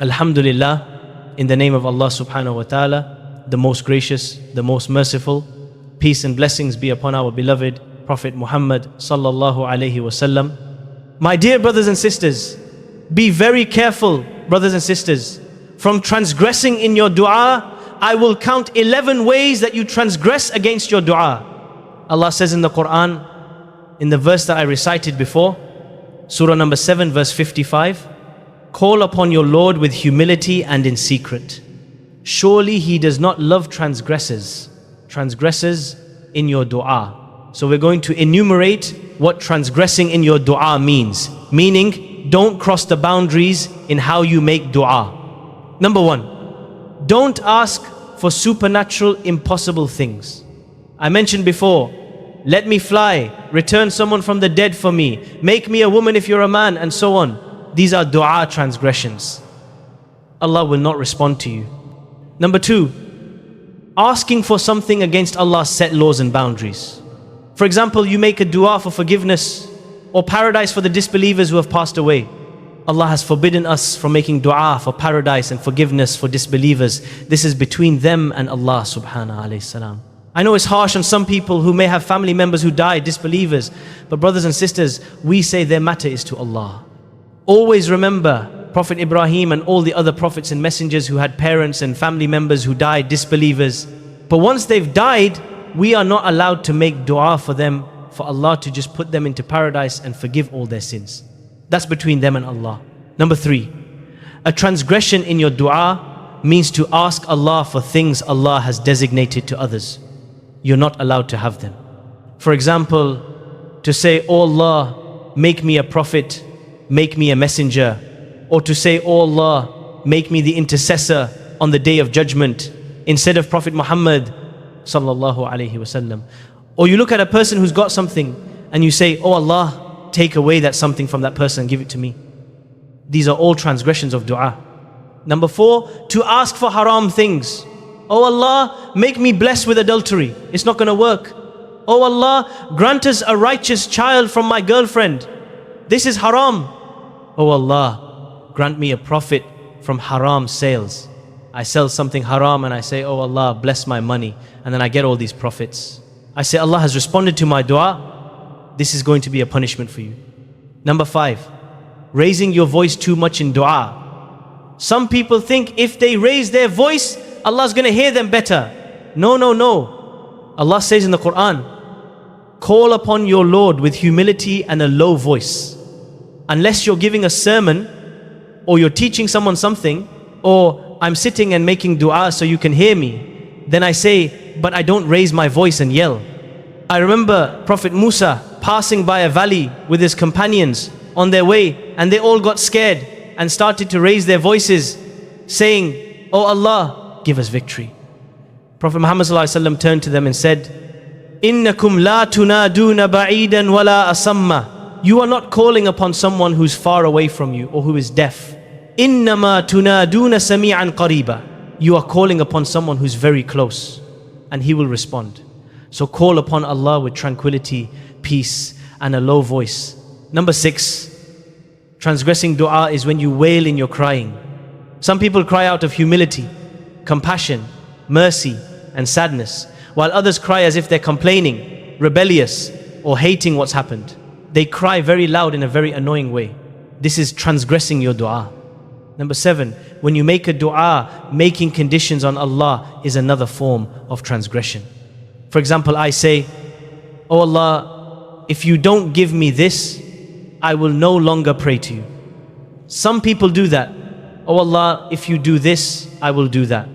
Alhamdulillah, in the name of Allah subhanahu wa ta'ala, the most gracious, the most merciful. Peace and blessings be upon our beloved Prophet Muhammad sallallahu alaihi wasallam. My dear brothers and sisters, be very careful, brothers and sisters, from transgressing in your dua. I will count 11 ways that you transgress against your dua. Allah says in the Quran, in the verse that I recited before, Surah number 7, verse 55, call upon your Lord with humility and in secret. Surely He does not love transgressors in your dua. So we're going to enumerate what transgressing in your dua means. Meaning, don't cross the boundaries in how you make dua. Number 1, don't ask for supernatural, impossible things. I mentioned before, let me fly, return someone from the dead for me, make me a woman if you're a man, and so on. These are dua transgressions. Allah will not respond to you. Number 2, asking for something against Allah's set laws and boundaries. For example, you make a dua for forgiveness or paradise for the disbelievers who have passed away. Allah has forbidden us from making dua for paradise and forgiveness for disbelievers. This is between them and Allah subhanahu alayhi salam. I know it's harsh on some people who may have family members who died, disbelievers, but brothers and sisters, we say their matter is to Allah. Always remember Prophet Ibrahim and all the other prophets and messengers who had parents and family members who died, disbelievers. But once they've died, we are not allowed to make dua for them, for Allah to just put them into paradise and forgive all their sins. That's between them and Allah. Number 3, a transgression in your dua means to ask Allah for things Allah has designated to others. You're not allowed to have them. For example, to say, oh Allah, make me a prophet, make me a messenger. Or to say, oh Allah, make me the intercessor on the day of judgment instead of Prophet Muhammad sallallahu alaihi wasallam. Or you look at a person who's got something and you say, oh Allah, take away that something from that person and give it to me. These are all transgressions of dua. Number 4, to ask for haram things. Oh Allah, make me blessed with adultery. It's not going to work. Oh Allah, grant us a righteous child from my girlfriend. This is haram. Oh Allah, grant me a profit from haram sales. I sell something haram and I say, oh Allah, bless my money. And then I get all these profits. I say, Allah has responded to my dua. This is going to be a punishment for you. Number 5, raising your voice too much in dua. Some people think if they raise their voice, Allah's going to hear them better. No, no, no. Allah says in the Quran, call upon your Lord with humility and a low voice. Unless you're giving a sermon, or you're teaching someone something, or I'm sitting and making dua so you can hear me, then I say, but I don't raise my voice and yell. I remember Prophet Musa passing by a valley with his companions on their way, and they all got scared and started to raise their voices, saying, oh Allah, give us victory. Prophet Muhammad turned to them and said, Innakum la tunaduna ba'idan wala asamma. You are not calling upon someone who's far away from you or who is deaf. Innama tunaduna sami'an qariba. You are calling upon someone who's very close, and He will respond. So call upon Allah with tranquility, peace, and a low voice. Number 6, transgressing dua is when you wail in your crying. Some people cry out of humility, compassion, mercy, and sadness, while others cry as if they're complaining, rebellious, or hating what's happened. They cry very loud in a very annoying way. This is transgressing your dua. Number 7, when you make a dua, making conditions on Allah is another form of transgression. For example, I say, oh Allah, if you don't give me this, I will no longer pray to you. Some people do that. Oh Allah, if you do this, I will do that.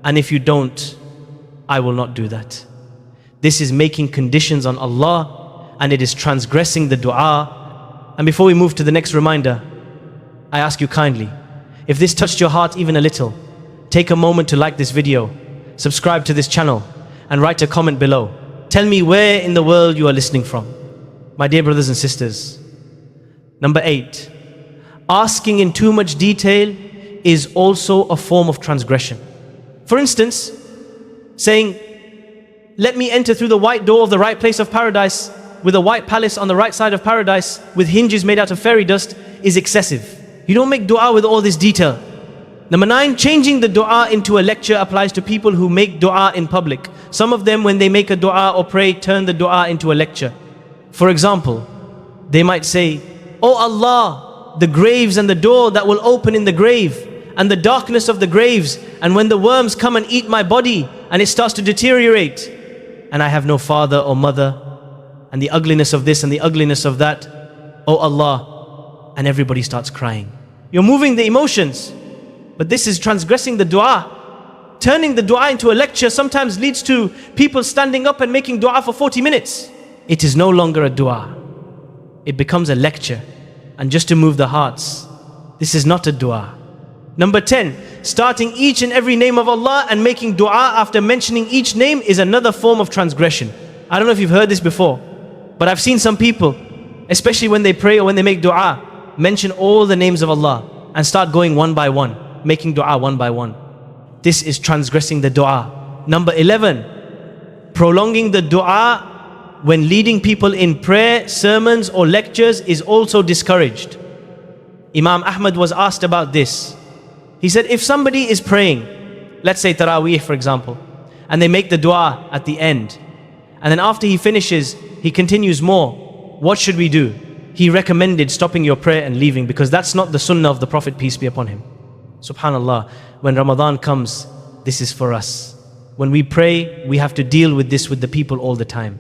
And if you don't, I will not do that. This is making conditions on Allah, and it is transgressing the dua. And before we move to the next reminder, I ask you kindly, if this touched your heart even a little, take a moment to like this video, subscribe to this channel, and write a comment below. Tell me where in the world you are listening from. My dear brothers and sisters. Number 8, asking in too much detail is also a form of transgression. For instance, saying, let me enter through the white door of the right place of paradise with a white palace on the right side of paradise with hinges made out of fairy dust is excessive. You don't make dua with all this detail. Number 9, changing the dua into a lecture applies to people who make dua in public. Some of them, when they make a dua or pray, turn the dua into a lecture. For example, they might say, "Oh Allah, the graves and the door that will open in the grave, and the darkness of the graves, and when the worms come and eat my body, and it starts to deteriorate, and I have no father or mother, and the ugliness of this and the ugliness of that, oh Allah," and everybody starts crying. You're moving the emotions, but this is transgressing the dua. Turning the dua into a lecture sometimes leads to people standing up and making dua for 40 minutes. It is no longer a dua. It becomes a lecture, and just to move the hearts. This is not a dua. Number 10, starting each and every name of Allah and making dua after mentioning each name is another form of transgression. I don't know if you've heard this before, but I've seen some people, especially when they pray or when they make dua, mention all the names of Allah and start going one by one, making dua one by one. This is transgressing the dua. Number 11, prolonging the dua when leading people in prayer, sermons or lectures is also discouraged. Imam Ahmad was asked about this. He said, if somebody is praying, let's say Taraweeh for example, and they make the dua at the end, and then after he finishes, he continues more, what should we do? He recommended stopping your prayer and leaving, because that's not the sunnah of the Prophet, peace be upon him. Subhanallah, when Ramadan comes, this is for us. When we pray, we have to deal with this with the people all the time.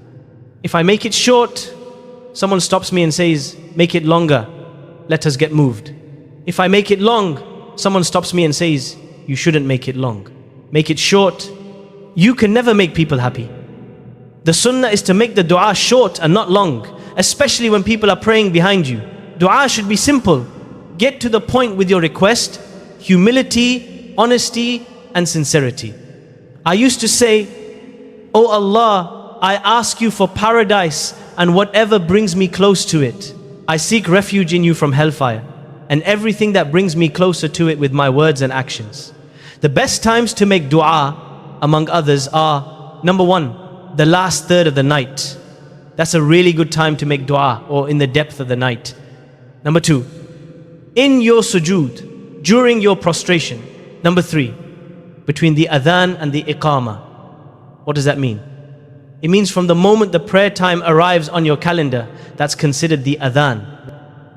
If I make it short, someone stops me and says, make it longer, let us get moved. If I make it long, someone stops me and says, you shouldn't make it long. Make it short. You can never make people happy. The sunnah is to make the dua short and not long, especially when people are praying behind you. Dua should be simple. Get to the point with your request, humility, honesty, and sincerity. I used to say, "Oh Allah, I ask you for paradise and whatever brings me close to it. I seek refuge in you from hellfire and everything that brings me closer to it with my words and actions." The best times to make dua, among others, are number 1, the last third of the night. That's a really good time to make dua, or in the depth of the night. Number 2, in your sujood, during your prostration. Number 3, between the adhan and the iqamah. What does that mean? It means from the moment the prayer time arrives on your calendar, that's considered the adhan.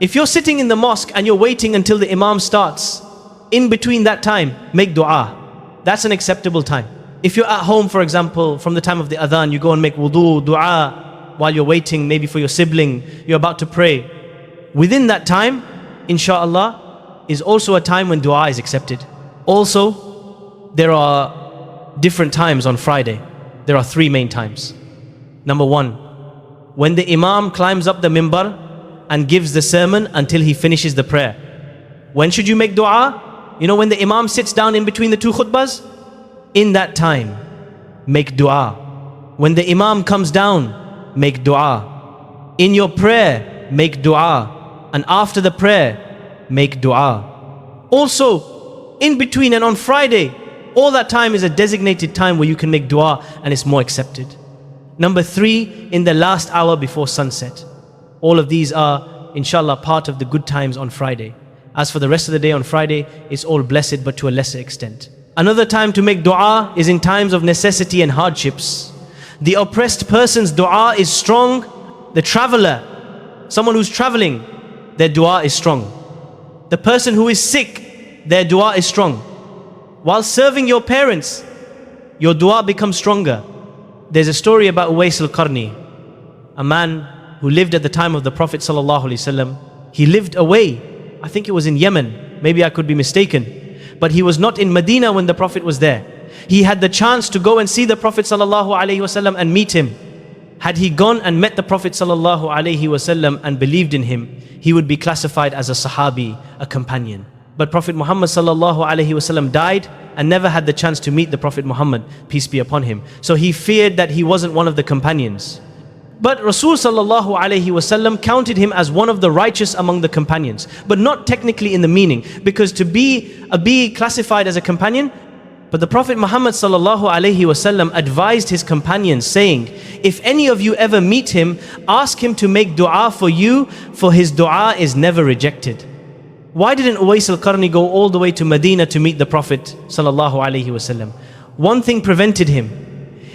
If you're sitting in the mosque and you're waiting until the imam starts, in between that time, make dua. That's an acceptable time. If you're at home, for example, from the time of the adhan, you go and make wudu, dua, while you're waiting, maybe for your sibling, you're about to pray. Within that time, inshallah, is also a time when dua is accepted. Also, there are different times on Friday. There are 3 main times. Number 1, when the imam climbs up the mimbar and gives the sermon until he finishes the prayer. When should you make dua? You know, when the imam sits down in between the 2 khutbahs? In that time, make dua. When the imam comes down, make dua. In your prayer, make dua. And after the prayer, make dua. Also, in between and on Friday, all that time is a designated time where you can make dua and it's more accepted. Number 3, in the last hour before sunset. All of these are, inshallah, part of the good times on Friday. As for the rest of the day on Friday, it's all blessed, but to a lesser extent. Another time to make dua is in times of necessity and hardships. The oppressed person's dua is strong. The traveler, someone who's traveling, their dua is strong. The person who is sick, their dua is strong. While serving your parents, your dua becomes stronger. There's a story about Uwais Al-Qarni, a man who lived at the time of the Prophet ﷺ. He lived away, I think it was in Yemen, maybe I could be mistaken, but he was not in Medina when the Prophet was there. He had the chance to go and see the Prophet ﷺ and meet him. Had he gone and met the Prophet ﷺ and believed in him, he would be classified as a Sahabi, a companion. But Prophet Muhammad ﷺ died and never had the chance to meet the Prophet Muhammad, peace be upon him. So he feared that he wasn't one of the companions. But Rasul ﷺ counted him as one of the righteous among the companions, but not technically in the meaning, because to be classified as a companion. But the Prophet Muhammad ﷺ advised his companions, saying, if any of you ever meet him, ask him to make dua for you, for his dua is never rejected. Why didn't Uwais Al-Qarni go all the way to Medina to meet the Prophet sallallahu alaihi wasallam? One thing prevented him.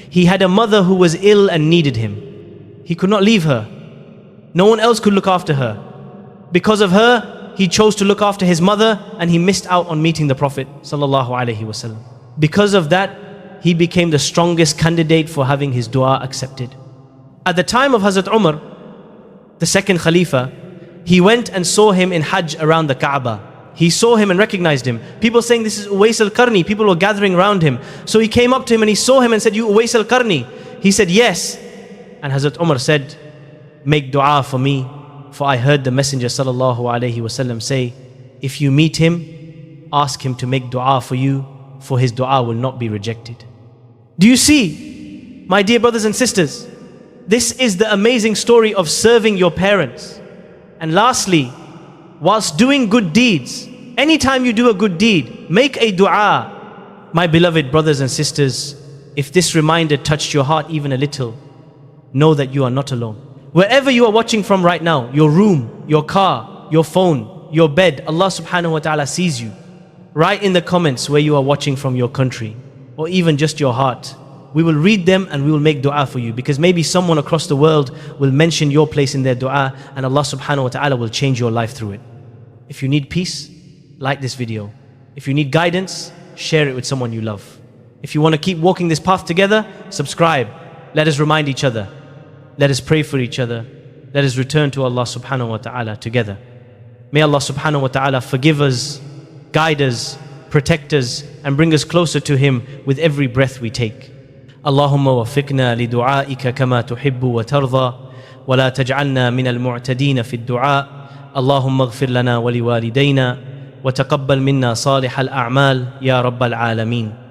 He had a mother who was ill and needed him. He could not leave her. No one else could look after her. Because of her, he chose to look after his mother, and he missed out on meeting the Prophet sallallahu alaihi wasallam. Because of that, he became the strongest candidate for having his dua accepted. At the time of Hazrat Umar, the second Khalifa, he went and saw him in Hajj around the Kaaba. He saw him and recognized him. People saying this is Uwais Al-Qarni. People were gathering around him. So he came up to him and he saw him and said, "You Uwais Al-Qarni?" He said, "Yes." And Hazrat Umar said, "Make dua for me, for I heard the Messenger sallallahu alaihi wasallam say, if you meet him, ask him to make dua for you, for his dua will not be rejected." Do you see, my dear brothers and sisters, this is the amazing story of serving your parents. And lastly, whilst doing good deeds, anytime you do a good deed, make a dua. My beloved brothers and sisters, if this reminder touched your heart even a little, know that you are not alone. Wherever you are watching from right now, your room, your car, your phone, your bed, Allah subhanahu wa ta'ala sees you. Write in the comments where you are watching from, your country, or even just your heart. We will read them and we will make dua for you, because maybe someone across the world will mention your place in their dua, and Allah subhanahu wa ta'ala will change your life through it. If you need peace, like this video. If you need guidance, share it with someone you love. If you want to keep walking this path together, subscribe. Let us remind each other. Let us pray for each other. Let us return to Allah subhanahu wa ta'ala together. May Allah subhanahu wa ta'ala forgive us, guide us, protect us, and bring us closer to Him with every breath we take. اللهم وفقنا لدعائك كما تحب وترضى ولا تجعلنا من المعتدين في الدعاء اللهم اغفر لنا ولوالدينا وتقبل منا صالح الأعمال يا رب العالمين.